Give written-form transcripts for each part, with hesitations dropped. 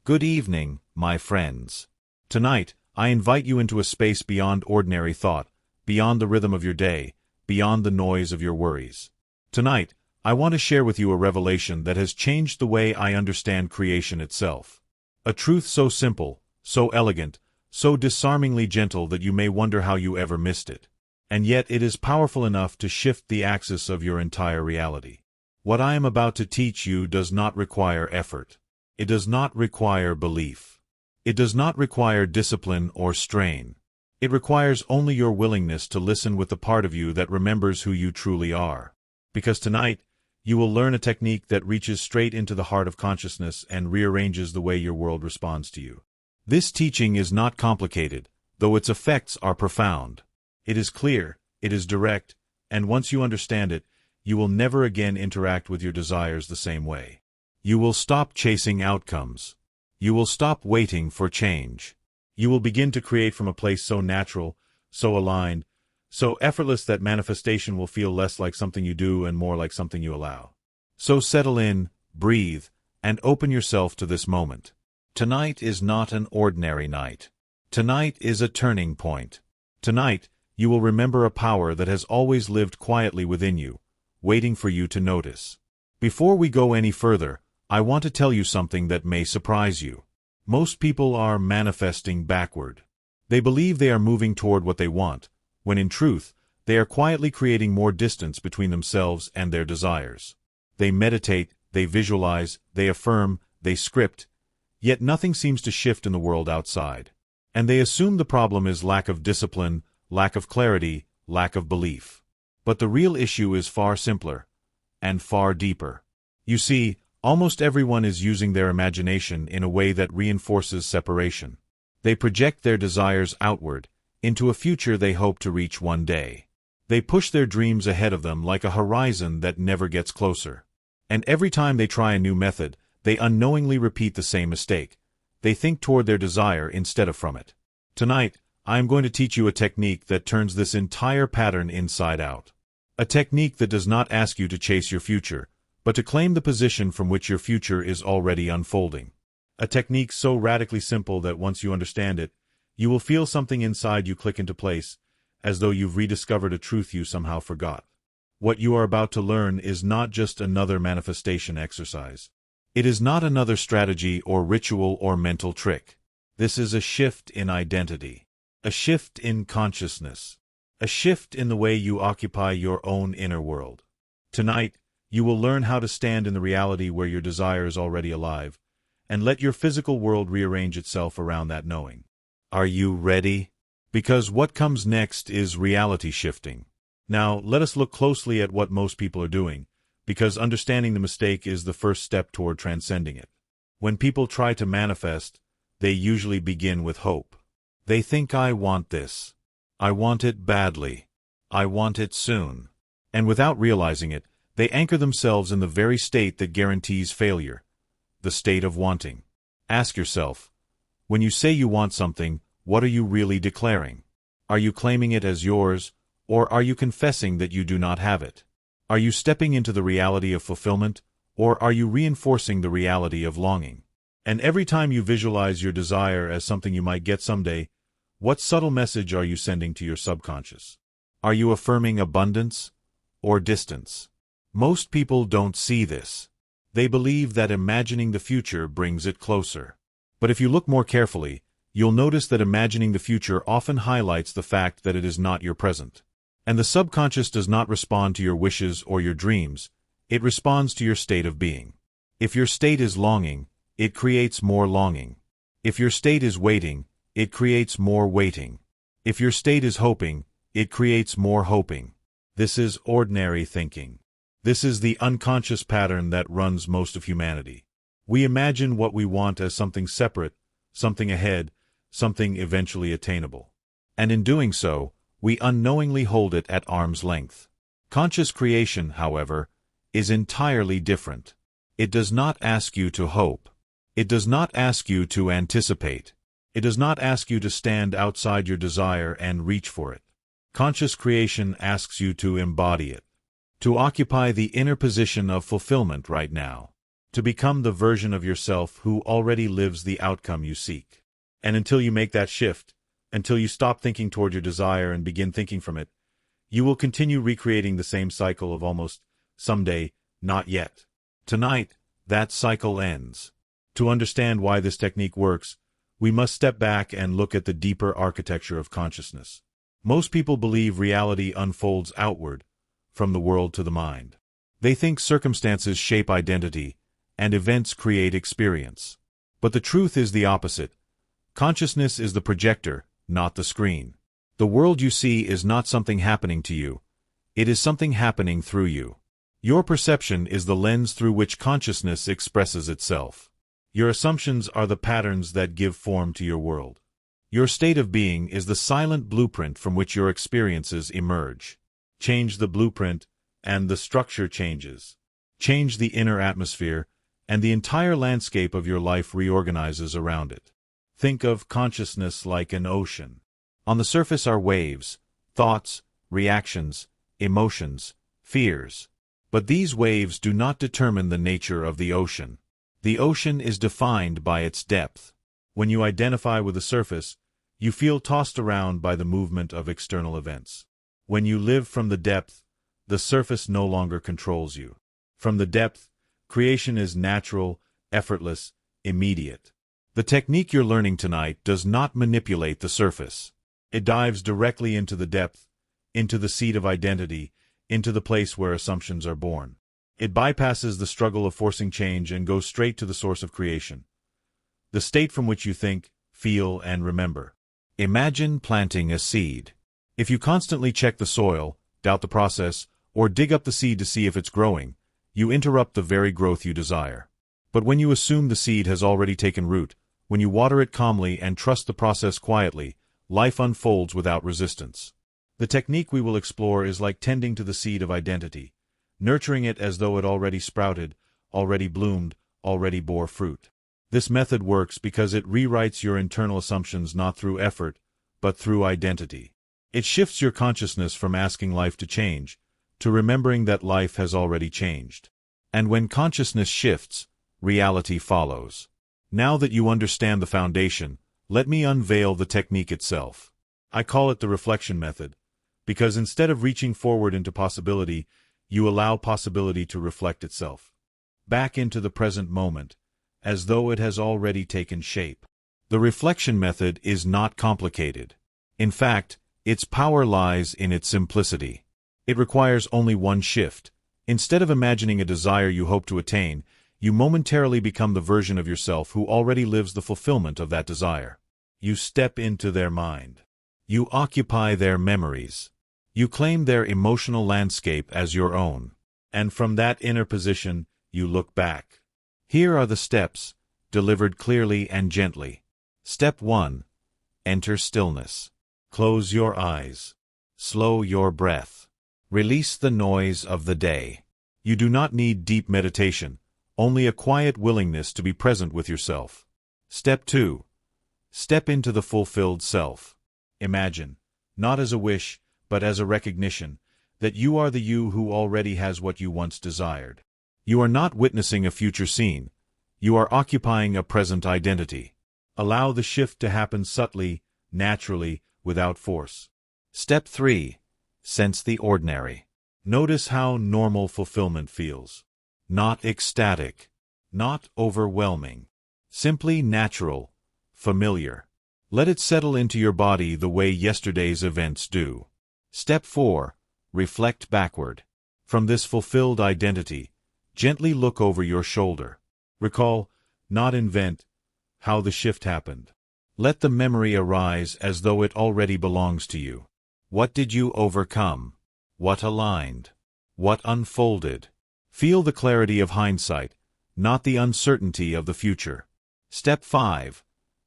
Good evening, my friends. Tonight, I invite you into a space beyond ordinary thought, beyond the rhythm of your day, beyond the noise of your worries. Tonight, I want to share with you a revelation that has changed the way I understand creation itself. A truth so simple, so elegant, so disarmingly gentle that you may wonder how you ever missed it. And yet it is powerful enough to shift the axis of your entire reality. What I am about to teach you does not require effort. It does not require belief. It does not require discipline or strain. It requires only your willingness to listen with the part of you that remembers who you truly are. Because tonight, you will learn a technique that reaches straight into the heart of consciousness and rearranges the way your world responds to you. This teaching is not complicated, though its effects are profound. It is clear, it is direct, and once you understand it, you will never again interact with your desires the same way. You will stop chasing outcomes. You will stop waiting for change. You will begin to create from a place so natural, so aligned, so effortless that manifestation will feel less like something you do and more like something you allow. So settle in, breathe, and open yourself to this moment. Tonight is not an ordinary night. Tonight is a turning point. Tonight, you will remember a power that has always lived quietly within you, waiting for you to notice. Before we go any further, I want to tell you something that may surprise you. Most people are manifesting backward. They believe they are moving toward what they want, when in truth, they are quietly creating more distance between themselves and their desires. They meditate, they visualize, they affirm, they script, yet nothing seems to shift in the world outside. And they assume the problem is lack of discipline, lack of clarity, lack of belief. But the real issue is far simpler and far deeper. You see, almost everyone is using their imagination in a way that reinforces separation. They project their desires outward, into a future they hope to reach one day. They push their dreams ahead of them like a horizon that never gets closer. And every time they try a new method, they unknowingly repeat the same mistake. They think toward their desire instead of from it. Tonight, I am going to teach you a technique that turns this entire pattern inside out. A technique that does not ask you to chase your future, but to claim the position from which your future is already unfolding. A technique so radically simple that once you understand it, you will feel something inside you click into place, as though you've rediscovered a truth you somehow forgot. What you are about to learn is not just another manifestation exercise. It is not another strategy or ritual or mental trick. This is a shift in identity, a shift in consciousness, a shift in the way you occupy your own inner world. Tonight, you will learn how to stand in the reality where your desire is already alive, and let your physical world rearrange itself around that knowing. Are you ready? Because what comes next is reality shifting. Now, let us look closely at what most people are doing, because understanding the mistake is the first step toward transcending it. When people try to manifest, they usually begin with hope. They think, I want this. I want it badly. I want it soon. And without realizing it, they anchor themselves in the very state that guarantees failure, the state of wanting. Ask yourself, when you say you want something, what are you really declaring? Are you claiming it as yours, or are you confessing that you do not have it? Are you stepping into the reality of fulfillment, or are you reinforcing the reality of longing? And every time you visualize your desire as something you might get someday, what subtle message are you sending to your subconscious? Are you affirming abundance or distance? Most people don't see this. They believe that imagining the future brings it closer. But if you look more carefully, you'll notice that imagining the future often highlights the fact that it is not your present. And the subconscious does not respond to your wishes or your dreams, it responds to your state of being. If your state is longing, it creates more longing. If your state is waiting, it creates more waiting. If your state is hoping, it creates more hoping. This is ordinary thinking. This is the unconscious pattern that runs most of humanity. We imagine what we want as something separate, something ahead, something eventually attainable. And in doing so, we unknowingly hold it at arm's length. Conscious creation, however, is entirely different. It does not ask you to hope. It does not ask you to anticipate. It does not ask you to stand outside your desire and reach for it. Conscious creation asks you to embody it, to occupy the inner position of fulfillment right now. to become the version of yourself who already lives the outcome you seek. And until you make that shift, until you stop thinking toward your desire and begin thinking from it, you will continue recreating the same cycle of almost, someday, not yet. Tonight, that cycle ends. To understand why this technique works, we must step back and look at the deeper architecture of consciousness. Most people believe reality unfolds outward, from the world to the mind. They think circumstances shape identity, and events create experience. But the truth is the opposite. Consciousness is the projector, not the screen. The world you see is not something happening to you. It is something happening through you. Your perception is the lens through which consciousness expresses itself. Your assumptions are the patterns that give form to your world. Your state of being is the silent blueprint from which your experiences emerge. Change the blueprint, and the structure changes. Change the inner atmosphere, and the entire landscape of your life reorganizes around it. Think of consciousness like an ocean. On the surface are waves, thoughts, reactions, emotions, fears. But these waves do not determine the nature of the ocean. The ocean is defined by its depth. When you identify with the surface, you feel tossed around by the movement of external events. When you live from the depth, the surface no longer controls you. From the depth, creation is natural, effortless, immediate. The technique you're learning tonight does not manipulate the surface. It dives directly into the depth, into the seat of identity, into the place where assumptions are born. It bypasses the struggle of forcing change and goes straight to the source of creation, the state from which you think, feel, and remember. Imagine planting a seed. If you constantly check the soil, doubt the process, or dig up the seed to see if it's growing, you interrupt the very growth you desire. But when you assume the seed has already taken root, when you water it calmly and trust the process quietly, life unfolds without resistance. The technique we will explore is like tending to the seed of identity, nurturing it as though it already sprouted, already bloomed, already bore fruit. This method works because it rewrites your internal assumptions not through effort, but through identity. It shifts your consciousness from asking life to change, to remembering that life has already changed. And when consciousness shifts, reality follows. Now that you understand the foundation, let me unveil the technique itself. I call it the reflection method, because instead of reaching forward into possibility, you allow possibility to reflect itself back into the present moment, as though it has already taken shape. The reflection method is not complicated. In fact, its power lies in its simplicity. It requires only one shift. Instead of imagining a desire you hope to attain, you momentarily become the version of yourself who already lives the fulfillment of that desire. You step into their mind. You occupy their memories. You claim their emotional landscape as your own. And from that inner position, you look back. Here are the steps, delivered clearly and gently. Step 1. Enter stillness. Close your eyes. Slow your breath. Release the noise of the day. You do not need deep meditation, only a quiet willingness to be present with yourself. Step 2. Step into the fulfilled self. Imagine, not as a wish, but as a recognition, that you are the you who already has what you once desired. You are not witnessing a future scene. You are occupying a present identity. Allow the shift to happen subtly, naturally, without force. Step 3. Sense the ordinary. Notice how normal fulfillment feels. Not ecstatic. Not overwhelming. Simply natural, familiar. Let it settle into your body the way yesterday's events do. Step 4. Reflect backward. From this fulfilled identity, gently look over your shoulder. Recall, not invent, how the shift happened. Let the memory arise as though it already belongs to you. What did you overcome? What aligned? What unfolded? Feel the clarity of hindsight, not the uncertainty of the future. Step 5.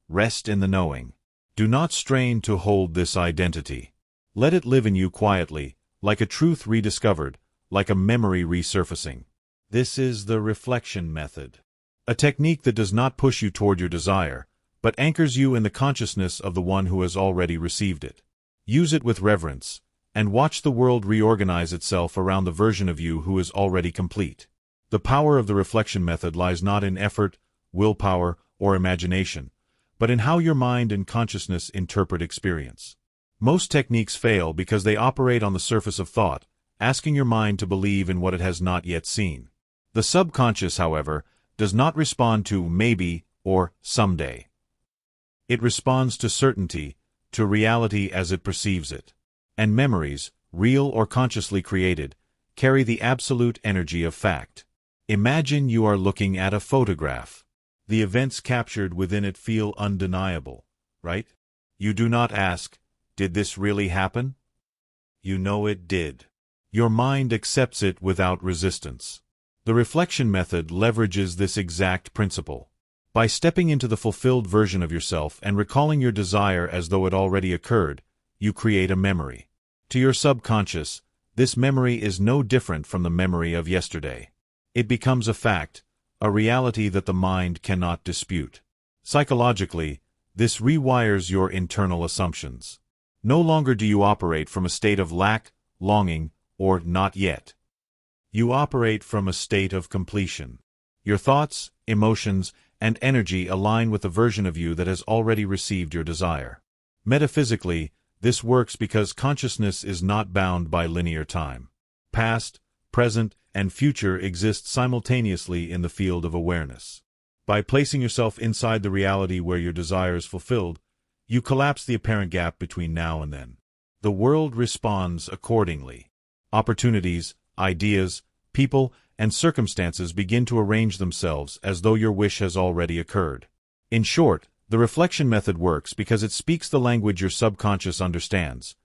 Rest in the knowing. Do not strain to hold this identity. Let it live in you quietly, like a truth rediscovered, like a memory resurfacing. This is the reflection method. A technique that does not push you toward your desire, but anchors you in the consciousness of the one who has already received it. Use it with reverence, and watch the world reorganize itself around the version of you who is already complete. The power of the reflection method lies not in effort, willpower, or imagination, but in how your mind and consciousness interpret experience. Most techniques fail because they operate on the surface of thought, asking your mind to believe in what it has not yet seen. The subconscious, however, does not respond to maybe or someday. It responds to certainty, to reality as it perceives it. And memories, real or consciously created, carry the absolute energy of fact. Imagine you are looking at a photograph. The events captured within it feel undeniable, right? You do not ask, did this really happen? You know it did. Your mind accepts it without resistance. The reflection method leverages this exact principle. By stepping into the fulfilled version of yourself and recalling your desire as though it already occurred, you create a memory. To your subconscious, this memory is no different from the memory of yesterday. It becomes a fact, a reality that the mind cannot dispute. Psychologically, this rewires your internal assumptions. No longer do you operate from a state of lack, longing, or not yet. You operate from a state of completion. Your thoughts, emotions, and energy align with the version of you that has already received your desire. Metaphysically, this works because consciousness is not bound by linear time. Past, present, and future exist simultaneously in the field of awareness. By placing yourself inside the reality where your desire is fulfilled, you collapse the apparent gap between now and then. The world responds accordingly. Opportunities, ideas, people, and circumstances begin to arrange themselves as though your wish has already occurred. In short, the reflection method works because it speaks the language your subconscious understands: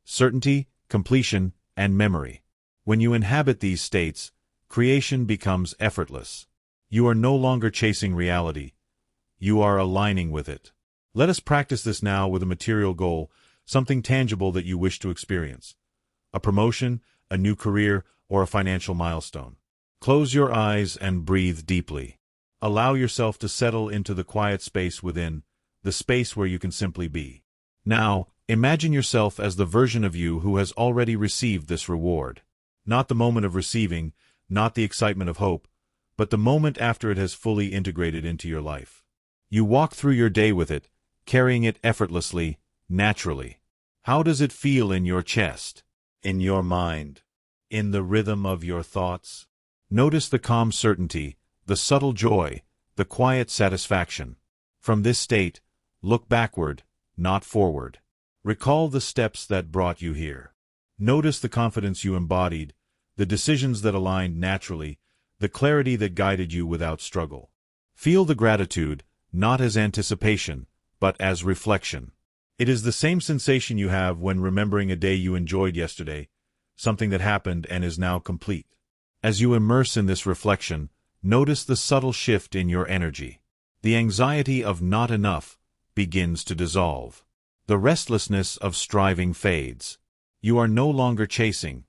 certainty, completion, and memory. When you inhabit these states, creation becomes effortless. You are no longer chasing reality. You are aligning with it. Let us practice this now with a material goal, something tangible that you wish to experience. A promotion, a new career, or a financial milestone. Close your eyes and breathe deeply. Allow yourself to settle into the quiet space within, the space where you can simply be. Now, imagine yourself as the version of you who has already received this reward. Not the moment of receiving, not the excitement of hope, but the moment after it has fully integrated into your life. You walk through your day with it, carrying it effortlessly, naturally. How does it feel in your chest, in your mind, in the rhythm of your thoughts? Notice the calm certainty, the subtle joy, the quiet satisfaction. From this state, look backward, not forward. Recall the steps that brought you here. Notice the confidence you embodied, the decisions that aligned naturally, the clarity that guided you without struggle. Feel the gratitude, not as anticipation, but as reflection. It is the same sensation you have when remembering a day you enjoyed yesterday, something that happened and is now complete. As you immerse in this reflection, notice the subtle shift in your energy. The anxiety of not enough begins to dissolve. The restlessness of striving fades. You are no longer chasing.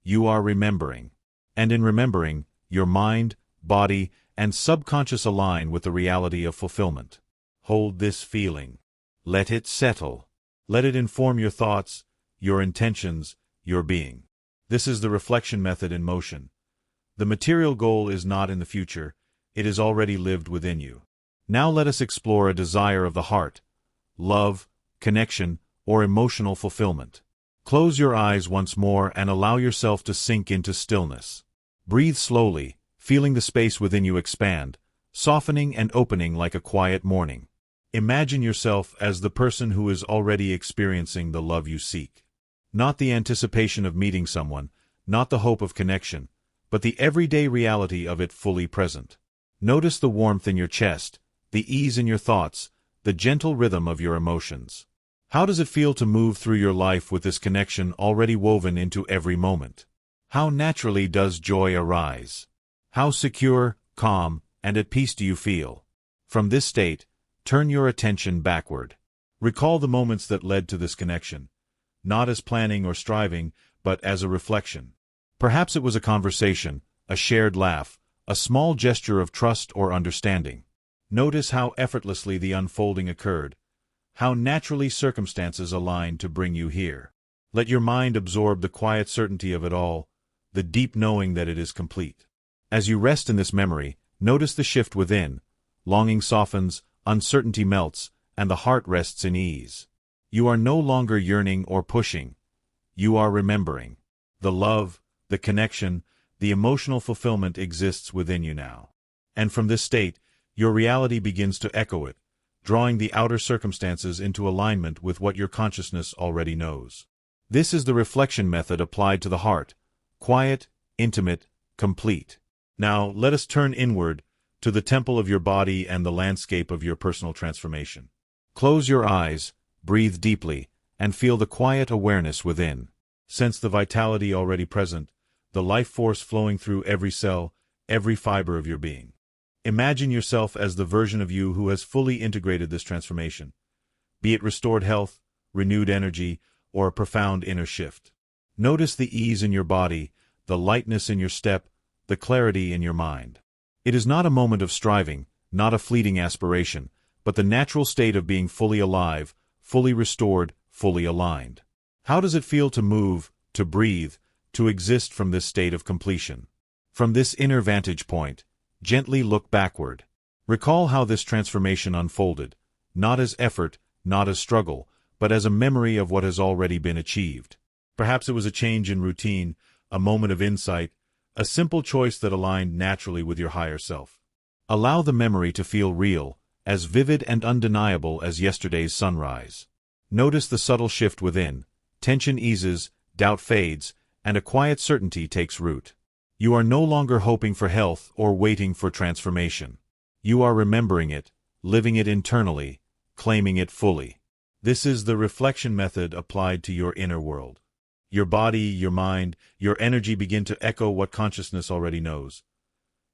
You are remembering. And in remembering, your mind, body, and subconscious align with the reality of fulfillment. Hold this feeling. Let it settle. Let it inform your thoughts, your intentions, your being. This is the reflection method in motion. The material goal is not in the future, it is already lived within you. Now let us explore a desire of the heart: love, connection, or emotional fulfillment. Close your eyes once more and allow yourself to sink into stillness. Breathe slowly, feeling the space within you expand, softening and opening like a quiet morning. Imagine yourself as the person who is already experiencing the love you seek. Not the anticipation of meeting someone, not the hope of connection, but the everyday reality of it fully present. Notice the warmth in your chest, the ease in your thoughts, the gentle rhythm of your emotions. How does it feel to move through your life with this connection already woven into every moment? How naturally does joy arise? How secure, calm, and at peace do you feel? From this state, turn your attention backward. Recall the moments that led to this connection, not as planning or striving, but as a reflection. Perhaps it was a conversation, a shared laugh, a small gesture of trust or understanding. Notice how effortlessly the unfolding occurred, how naturally circumstances aligned to bring you here. Let your mind absorb the quiet certainty of it all, the deep knowing that it is complete. As you rest in this memory, notice the shift within. Longing softens, uncertainty melts, and the heart rests in ease. You are no longer yearning or pushing. You are remembering. The love, the connection, the emotional fulfillment exists within you now. And from this state, your reality begins to echo it, drawing the outer circumstances into alignment with what your consciousness already knows. This is the reflection method applied to the heart, quiet, intimate, complete. Now, let us turn inward, to the temple of your body and the landscape of your personal transformation. Close your eyes, breathe deeply, and feel the quiet awareness within. Sense the vitality already present, the life force flowing through every cell, every fiber of your being. Imagine yourself as the version of you who has fully integrated this transformation, be it restored health, renewed energy, or a profound inner shift. Notice the ease in your body, the lightness in your step, the clarity in your mind. It is not a moment of striving, not a fleeting aspiration, but the natural state of being fully alive, fully restored, fully aligned. How does it feel to move, to breathe, to exist from this state of completion? From this inner vantage point, gently look backward. Recall how this transformation unfolded, not as effort, not as struggle, but as a memory of what has already been achieved. Perhaps it was a change in routine, a moment of insight, a simple choice that aligned naturally with your higher self. Allow the memory to feel real, as vivid and undeniable as yesterday's sunrise. Notice the subtle shift within. Tension eases, doubt fades, and a quiet certainty takes root. You are no longer hoping for health or waiting for transformation. You are remembering it, living it internally, claiming it fully. This is the reflection method applied to your inner world. Your body, your mind, your energy begin to echo what consciousness already knows.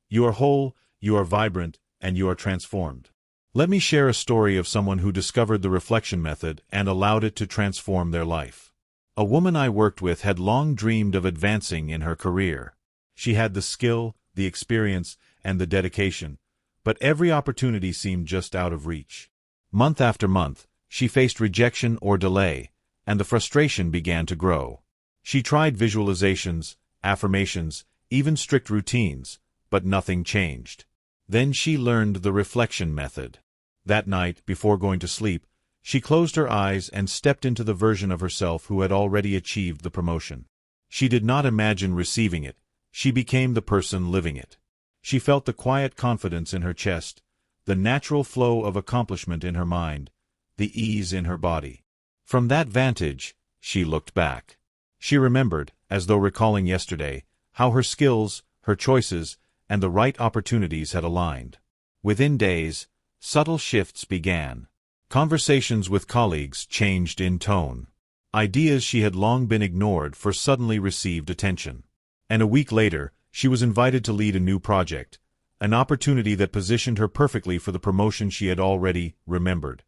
You are whole, you are vibrant, and you are transformed. Let me share a story of someone who discovered the reflection method and allowed it to transform their life. A woman I worked with had long dreamed of advancing in her career. She had the skill, the experience, and the dedication, but every opportunity seemed just out of reach. Month after month, she faced rejection or delay, and the frustration began to grow. She tried visualizations, affirmations, even strict routines, but nothing changed. Then she learned the reflection method. That night, before going to sleep, she closed her eyes and stepped into the version of herself who had already achieved the promotion. She did not imagine receiving it, she became the person living it. She felt the quiet confidence in her chest, the natural flow of accomplishment in her mind, the ease in her body. From that vantage, she looked back. She remembered, as though recalling yesterday, how her skills, her choices, and the right opportunities had aligned. Within days, subtle shifts began. Conversations with colleagues changed in tone. Ideas she had long been ignored suddenly received attention. And a week later, she was invited to lead a new project, an opportunity that positioned her perfectly for the promotion she had already remembered.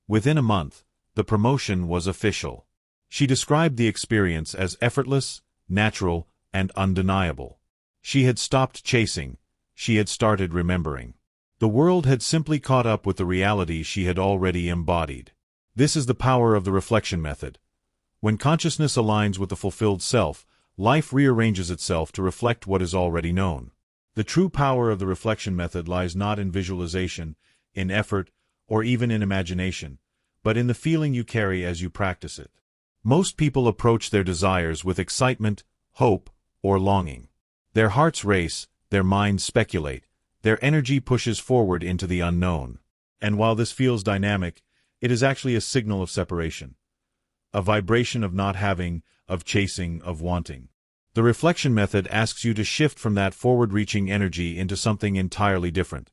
Within a month, the promotion was official. She described the experience as effortless, natural, and undeniable. She had stopped chasing. She had started remembering. The world had simply caught up with the reality she had already embodied. This is the power of the reflection method. When consciousness aligns with the fulfilled self, life rearranges itself to reflect what is already known. The true power of the reflection method lies not in visualization, in effort, or even in imagination, but in the feeling you carry as you practice it. Most people approach their desires with excitement, hope, or longing. Their hearts race, their minds speculate, their energy pushes forward into the unknown. And while this feels dynamic, it is actually a signal of separation. A vibration of not having, of chasing, of wanting. The reflection method asks you to shift from that forward-reaching energy into something entirely different.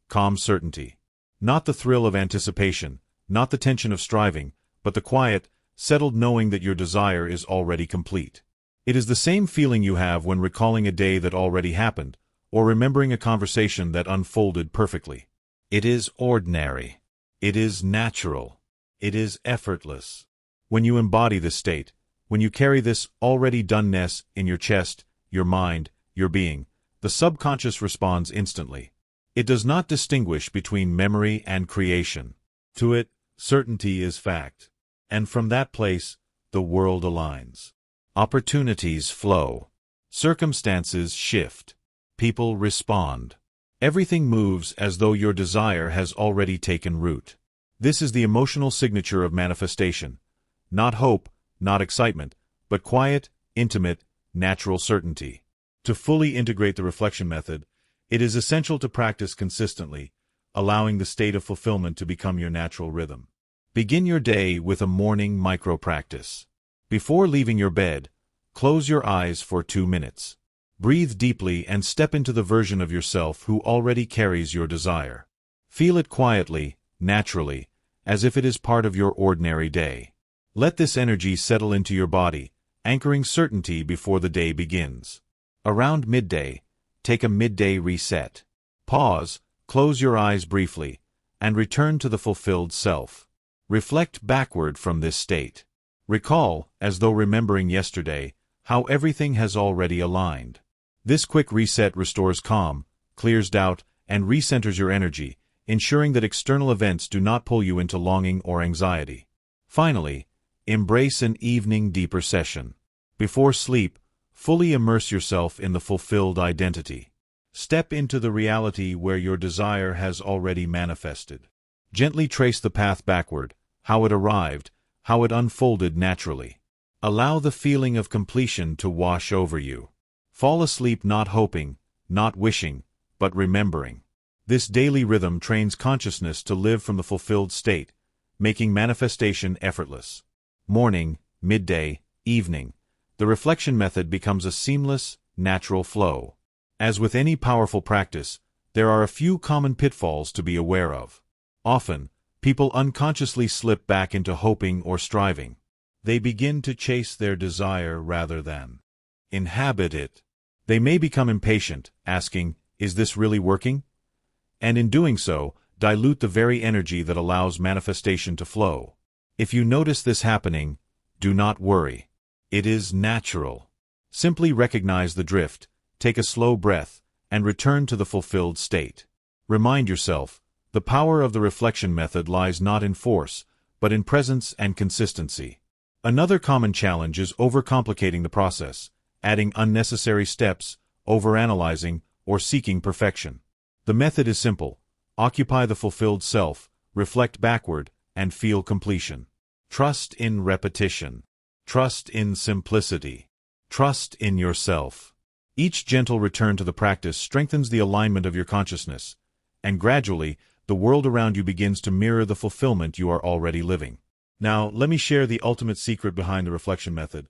Calm certainty. Not the thrill of anticipation, not the tension of striving, but the quiet, settled knowing that your desire is already complete. It is the same feeling you have when recalling a day that already happened, or remembering a conversation that unfolded perfectly. It is ordinary. It is natural. It is effortless. When you embody this state, when you carry this already doneness in your chest, your mind, your being, the subconscious responds instantly. It does not distinguish between memory and creation. To it, certainty is fact. And from that place, the world aligns. Opportunities flow. Circumstances shift. people respond. Everything moves as though your desire has already taken root. This is the emotional signature of manifestation. Not hope, not excitement, but quiet, intimate, natural certainty. To fully integrate the reflection method, it is essential to practice consistently, allowing the state of fulfillment to become your natural rhythm. Begin your day with a morning micro-practice. Before leaving your bed, close your eyes for 2 minutes. Breathe deeply and step into the version of yourself who already carries your desire. Feel it quietly, naturally, as if it is part of your ordinary day. Let this energy settle into your body, anchoring certainty before the day begins. Around midday, take a midday reset. Pause, close your eyes briefly, and return to the fulfilled self. Reflect backward from this state. Recall, as though remembering yesterday, how everything has already aligned. This quick reset restores calm, clears doubt, and recenters your energy, ensuring that external events do not pull you into longing or anxiety. Finally, embrace an evening deeper session. Before sleep, fully immerse yourself in the fulfilled identity. Step into the reality where your desire has already manifested. Gently trace the path backward, how it arrived, how it unfolded naturally. Allow the feeling of completion to wash over you. Fall asleep not hoping, not wishing, but remembering. This daily rhythm trains consciousness to live from the fulfilled state, making manifestation effortless. Morning, midday, evening. The reflection method becomes a seamless, natural flow. As with any powerful practice, there are a few common pitfalls to be aware of. Often, people unconsciously slip back into hoping or striving. They begin to chase their desire rather than inhabit it. They may become impatient, asking, "Is this really working?" And in doing so, dilute the very energy that allows manifestation to flow. If you notice this happening, do not worry. It is natural. Simply recognize the drift, take a slow breath, and return to the fulfilled state. Remind yourself, the power of the reflection method lies not in force, but in presence and consistency. Another common challenge is overcomplicating the process, adding unnecessary steps, overanalyzing, or seeking perfection. The method is simple. Occupy the fulfilled self, reflect backward, and feel completion. Trust in repetition. Trust in simplicity. Trust in yourself. Each gentle return to the practice strengthens the alignment of your consciousness, and gradually, the world around you begins to mirror the fulfillment you are already living. Now, let me share the ultimate secret behind the reflection method.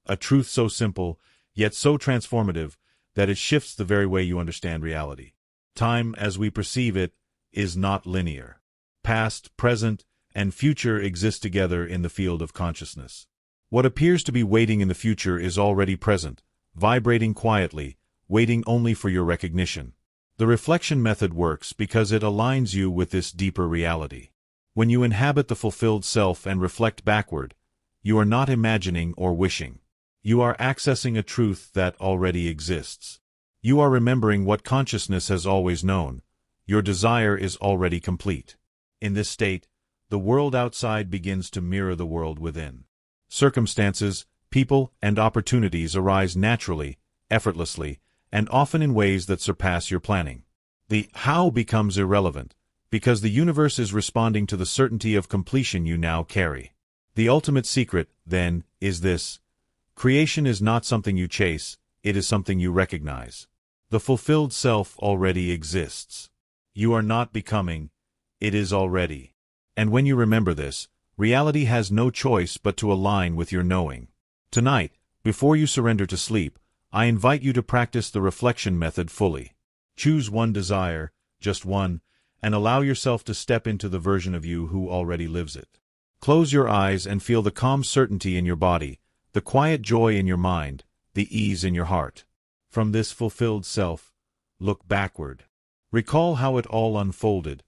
A truth so simple, yet so transformative, that it shifts the very way you understand reality. Time, as we perceive it, is not linear. Past, present, and future exist together in the field of consciousness. What appears to be waiting in the future is already present, vibrating quietly, waiting only for your recognition. The reflection method works because it aligns you with this deeper reality. When you inhabit the fulfilled self and reflect backward, you are not imagining or wishing. You are accessing a truth that already exists. You are remembering what consciousness has always known. Your desire is already complete. In this state, the world outside begins to mirror the world within. Circumstances, people, and opportunities arise naturally, effortlessly, and often in ways that surpass your planning. The how becomes irrelevant, because the universe is responding to the certainty of completion you now carry. The ultimate secret, then, is this. Creation is not something you chase, it is something you recognize. The fulfilled self already exists. You are not becoming, it is already. And when you remember this, reality has no choice but to align with your knowing. Tonight, before you surrender to sleep, I invite you to practice the reflection method fully. Choose one desire, just one, and allow yourself to step into the version of you who already lives it. Close your eyes and feel the calm certainty in your body, the quiet joy in your mind, the ease in your heart. From this fulfilled self, look backward. Recall how it all unfolded,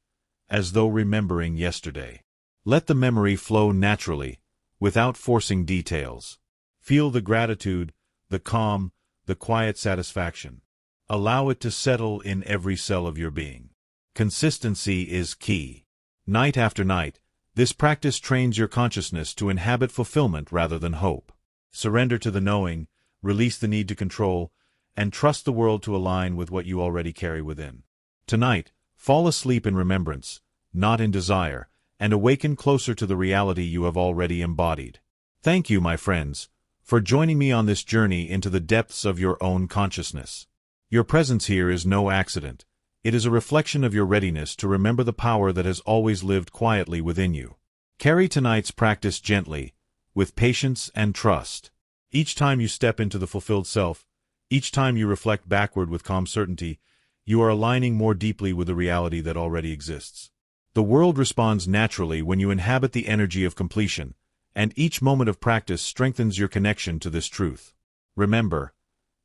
as though remembering yesterday. Let the memory flow naturally, without forcing details. Feel the gratitude, the calm, the quiet satisfaction. Allow it to settle in every cell of your being. Consistency is key. Night after night, this practice trains your consciousness to inhabit fulfillment rather than hope. Surrender to the knowing, release the need to control, and trust the world to align with what you already carry within. Tonight, fall asleep in remembrance, not in desire, and awaken closer to the reality you have already embodied. Thank you, my friends, for joining me on this journey into the depths of your own consciousness. Your presence here is no accident. It is a reflection of your readiness to remember the power that has always lived quietly within you. Carry tonight's practice gently, with patience and trust. Each time you step into the fulfilled self, each time you reflect backward with calm certainty, you are aligning more deeply with the reality that already exists. The world responds naturally when you inhabit the energy of completion, and each moment of practice strengthens your connection to this truth. Remember,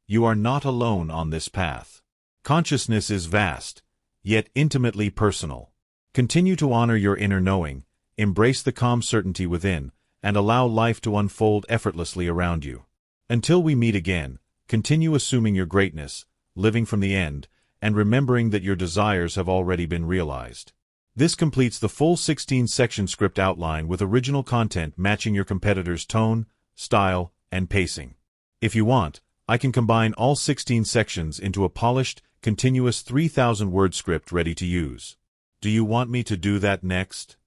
you are not alone on this path. Consciousness is vast, yet intimately personal. Continue to honor your inner knowing, embrace the calm certainty within, and allow life to unfold effortlessly around you. Until we meet again, continue assuming your greatness, living from the end, and remembering that your desires have already been realized. This completes the full 16-section script outline with original content matching your competitor's tone, style, and pacing. If you want, I can combine all 16 sections into a polished, continuous 3,000-word script ready to use. Do you want me to do that next?